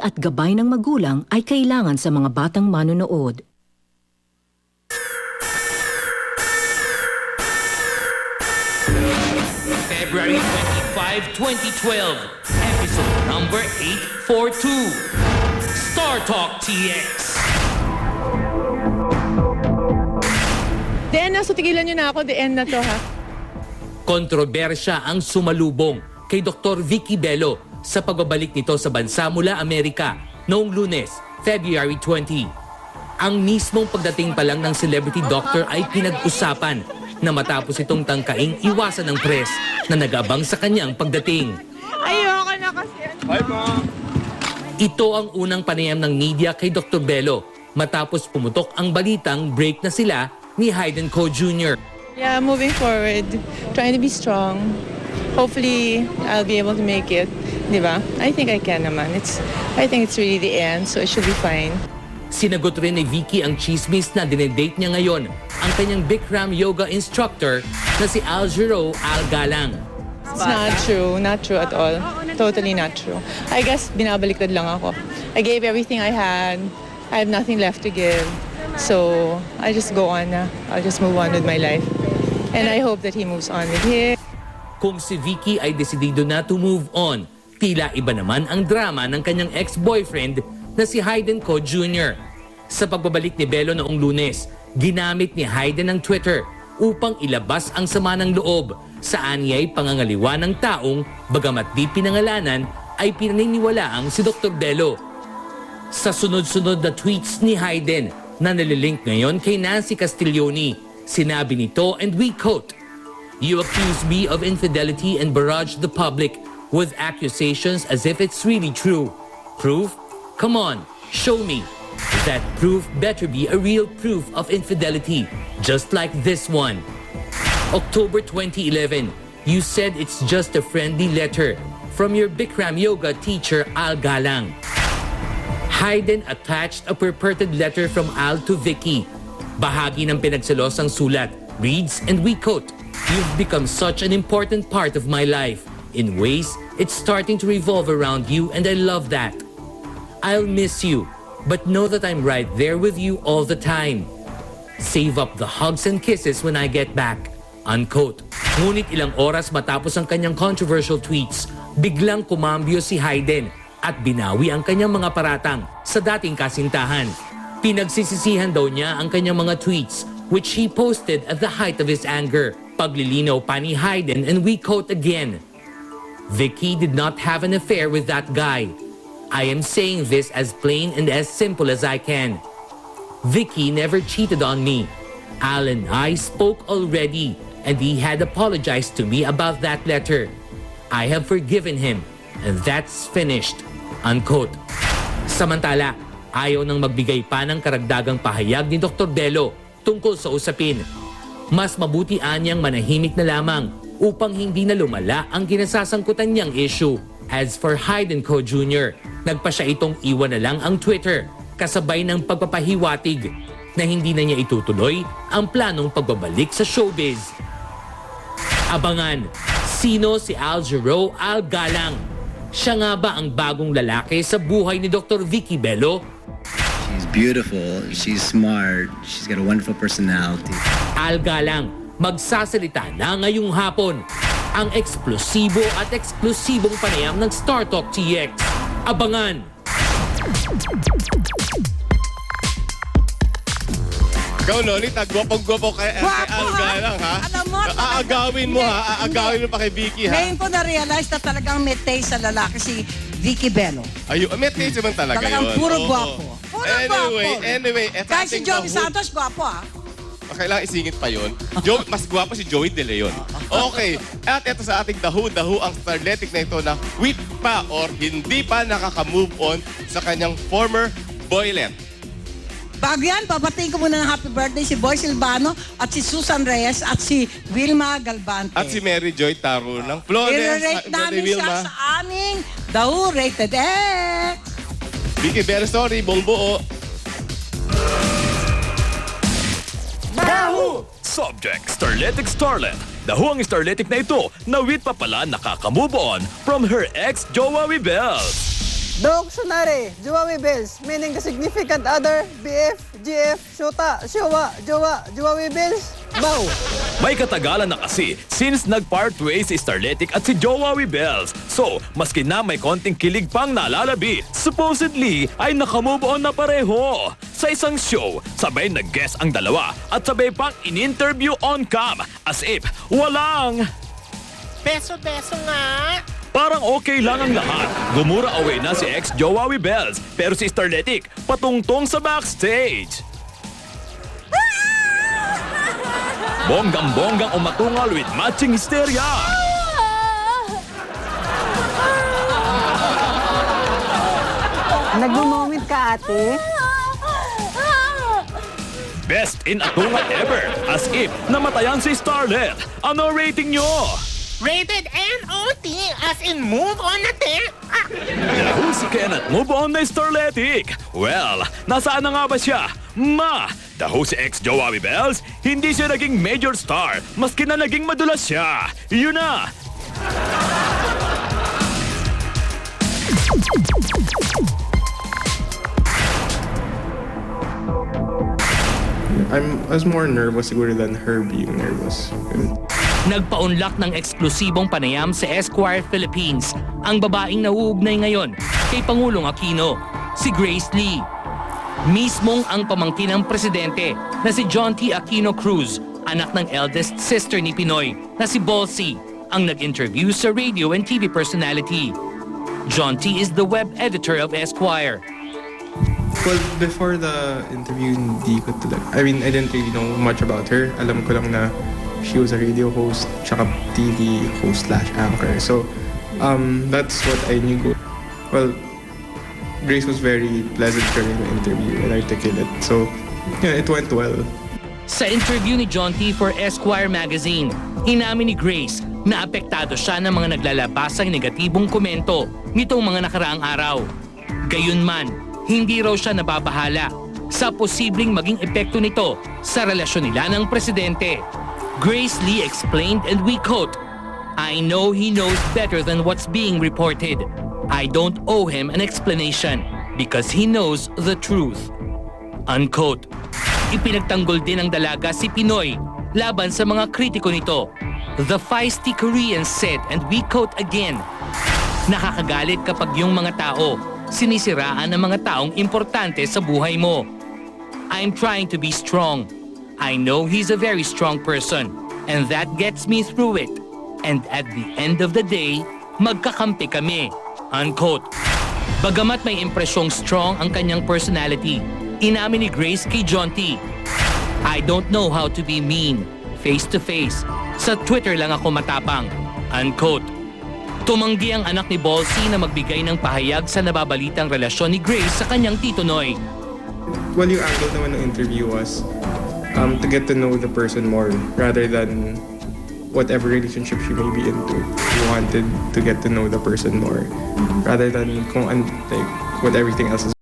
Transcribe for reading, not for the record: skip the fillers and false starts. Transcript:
at gabay ng magulang ay kailangan sa mga batang manonood. February 25, 2012, episode number 842, Star Talk TX. The end na, so tigilan nyo na ako. The end na to, ha? Kontrobersya ang sumalubong kay Dr. Vicky Bello sa pagbabalik nito sa bansa mula Amerika noong Lunes, February 20. Ang mismong pagdating pa lang ng celebrity doctor ay pinag-usapan na matapos itong tangkaing iwasan ng press na nag-abang sa kanyang pagdating. Ayoko na kasi. Hi, Mom! Ito ang unang panayam ng media kay Dr. Bello matapos pumutok ang balitang break na sila ni Hayden Ko Jr. Yeah, moving forward, trying to be strong. Hopefully, I'll be able to make it. Di ba? I think I can naman. I think it's really the end, so it should be fine. Sinagot rin ni Vicky ang chismis na dinedate niya ngayon ang kanyang Bikram yoga instructor na si Al Giro Al Galang. It's not true. Not true at all. Totally not true. I guess binabaliktad lang ako. I gave everything I had. I have nothing left to give. So, I just go on na. I'll just move on with my life. And I hope that he moves on with his. Kung si Vicky ay desidido na to move on, tila iba naman ang drama ng kanyang ex-boyfriend na si Hayden Ko Jr. Sa pagbabalik ni Bello noong Lunes, ginamit ni Hayden ang Twitter upang ilabas ang sama ng loob sa anyay pangangaliwa ng taong bagamat di pinangalanan ay pinaniniwalaang si Dr. Bello. Sa sunod-sunod na tweets ni Hayden na nalilink ngayon kay Nancy Castiglione, sinabi nito and we quote, "You accuse me of infidelity and barrage the public with accusations as if it's really true. Proof? Come on, show me. That proof better be a real proof of infidelity, just like this one. October 2011, you said it's just a friendly letter from your Bikram yoga teacher Al Galang." Hayden attached a purported letter from Al to Vicky. Bahagi ng pinagselosang sulat reads, and we quote, "You've become such an important part of my life. In ways, it's starting to revolve around you and I love that. I'll miss you, but know that I'm right there with you all the time. Save up the hugs and kisses when I get back." Unquote. Ngunit ilang oras matapos ang kanyang controversial tweets, biglang kumambyo si Hayden at binawi ang kanyang mga paratang sa dating kasintahan. Pinagsisisihan daw niya ang kanyang mga tweets which he posted at the height of his anger. Paglilinaw pa ni Hayden and we quote again, "Vicky did not have an affair with that guy. I am saying this as plain and as simple as I can. Vicky never cheated on me. Al and I spoke already and he had apologized to me about that letter. I have forgiven him and that's finished." Unquote. Samantala, ayaw nang magbigay pa ng karagdagang pahayag ni Dr. Bello tungkol sa usapin. Mas mabuti anyang manahimik na lamang upang hindi na lumala ang kinasasangkutan niyang issue. As for Hayden Ko Jr., nagpa siya itong iwan na lang ang Twitter kasabay ng pagpapahiwatig na hindi na niya itutuloy ang planong pagbabalik sa showbiz. Abangan, sino si Al Giro Al Galang? Siya nga ba ang bagong lalaki sa buhay ni Dr. Vicky Bello? She's beautiful, she's smart, she's got a wonderful personality. Al Galang, magsasalita na ngayong hapon. Ang eksplosibo at eksplosibong panayam ng Star Talk TX. Abangan! Ikaw, Lolita, gwapong-gwapo kay Al Galang, ha? Alam mo, Aagawin mo, ha? Aagawin mo pa kay Vicky, ha? ngayon ko na-realize na talagang may taste sa lalaki si Vicky Bello. Ayun, may taste naman talaga Talagang yun. puro Oo. gwapo. Puro gwapo. Anyway, eto Kahit si ating Joey daho- Santos, gwapo ah. Kailangan isingit pa yun. Mas gwapo si Joey De Leon. Okay, at ito sa ating dahu ang starletic na ito na with pa or hindi pa nakaka-move on sa kanyang former boylet. Bago yan, papatiin ko muna ng happy birthday si Boy Silvano at si Susan Reyes at si Wilma Galvante. At si Mary Joy Taro ng Flores. I-rate namin siya sa aming Dahu Rated X. Vicky Bello Story, buong buo. Dahu! Subject, Starletic Starlet. Dahu ang Starletic na ito na with pa pala nakaka-move on from her ex-jowa Wibel. Dictionary, Jowawi Bills, meaning the significant other, BF, GF, Shota, Showa, Jowa, Jowawi Bills, Bow. May katagalan na kasi since nag-part ways si Starletic at si Jowawi Bells. So, maski na may konting kilig pang nalalabit, supposedly ay nakamove on na pareho. Sa isang show, sabay nag-guest ang dalawa at sabay pang in-interview on cam as if walang... Beso-beso nga! Parang okay lang ang lahat. Gumura away na si ex-Jowawi Bells pero si Starletic patungtong sa backstage. Bonggang-bonggang umatungal with matching hysteria. Nag-moment ka, ate? Best in atungal ever. As if namatayan si Starlet. Ano rating nyo? Rated NOT as in move on na te. Who's cannot move on na Starletic? Well, nasaan na nga ba siya? Daho si ex-Jowawi Bells, hindi siya naging major star, maski na naging madulas siya. Yun na! I was more nervous siguro than her being nervous. Nagpaunlak ng eksklusibong panayam sa Esquire Philippines ang babaeng nauugnay ngayon kay Pangulong Aquino, si Grace Lee. Mismong ang pamangkin ng presidente na si John T. Aquino Cruz, anak ng eldest sister ni Pinoy na si Bolsy, ang nag-interview sa radio and TV personality. John T. is the web editor of Esquire. Well, before the interview, hindi ko talaga... I mean, I didn't really know much about her. Alam ko lang na she was a radio host, tsaka TV host/anchor. So, that's what I knew. Well, Grace was very pleasant during the interview and articulate. So, yeah, it went well. Sa interview ni John T. for Esquire magazine, inamin ni Grace na apektado siya ng mga naglalabasang negatibong komento nitong mga nakaraang araw. Gayunman, hindi raw siya nababahala sa posibleng maging epekto nito sa relasyon nila ng presidente. Grace Lee explained, and we quote, "I know he knows better than what's being reported. I don't owe him an explanation because he knows the truth." Unquote. Ipinagtanggol din ng dalaga si Pinoy laban sa mga kritiko nito. The feisty Korean said, and we quote again, "Nakakagalit kapag yung mga tao sinisiraan ng mga taong importante sa buhay mo. I'm trying to be strong. I know he's a very strong person, and that gets me through it. And at the end of the day, magkakampi kami." Unquote. Bagamat may impresyong strong ang kanyang personality, inamin ni Grace kay John T., "I don't know how to be mean, face to face. Sa Twitter lang ako matapang." Unquote. Tumanggi ang anak ni Bolsy na magbigay ng pahayag sa nababalitang relasyon ni Grace sa kanyang Tito Noy. Well, yung angle naman ng interview was to get to know the person more rather than whatever relationship she may be into. We wanted to get to know the person more rather than kung like what everything else is